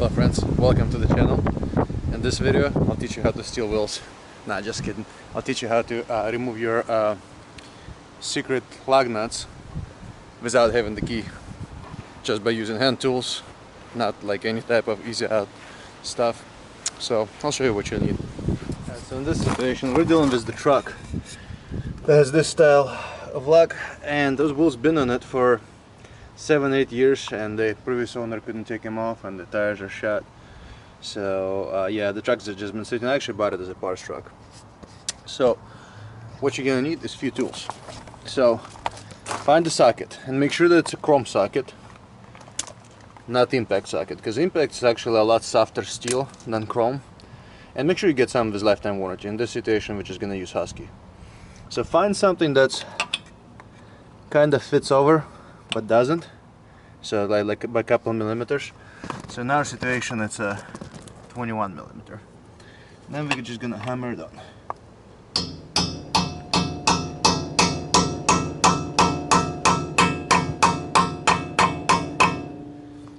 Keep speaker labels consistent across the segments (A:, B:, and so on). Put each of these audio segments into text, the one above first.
A: Hello friends, welcome to the channel. In this video I'll teach you how to steal wheels. Nah, just kidding. I'll teach you how to remove your secret lug nuts without having the key, just by using hand tools, not like any type of easy out stuff. So I'll show you what you need. So in this situation we're dealing with the truck that has this style of lug, and those wheels been on it for 7-8 years, and the previous owner couldn't take them off, and the tires are shot. So yeah, the trucks have just been sitting. I actually bought it as a parts truck. So what you're gonna need is a few tools. So find the socket and make sure that it's a chrome socket, not impact socket, because impact is actually a lot softer steel than chrome. And make sure you get some of his lifetime warranty. In this situation, we're just gonna use Husky. So find something that's kind of fits over but doesn't, so like by a couple of millimeters. So in our situation it's a 21 millimeter. Then we're just gonna hammer it on.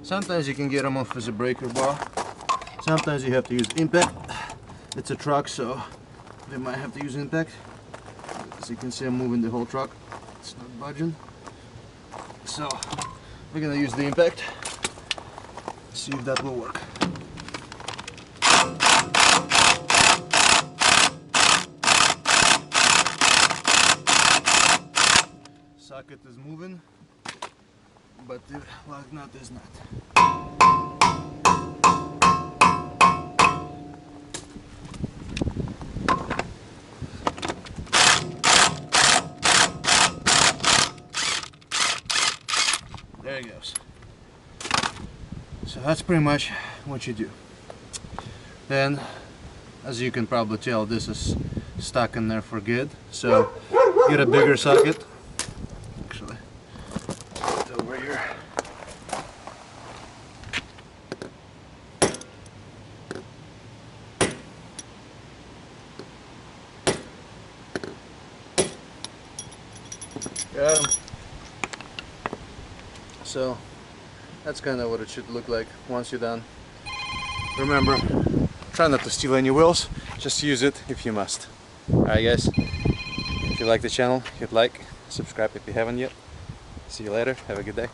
A: Sometimes you can get them off with a breaker bar, sometimes you have to use impact. It's a truck, so they might have to use impact. As you can see, I'm moving the whole truck, it's not budging. So we're gonna use the impact, see if that will work. Socket is moving, but the lug nut is not. There it goes. So that's pretty much what you do. Then, as you can probably tell, this is stuck in there for good. So get a bigger socket. Actually, it's over here. Got him. So that's kind of what it should look like once you're done. Remember, try not to steal any wheels, just use it if you must. Alright guys, if you like the channel, hit like, subscribe if you haven't yet. See you later, have a good day.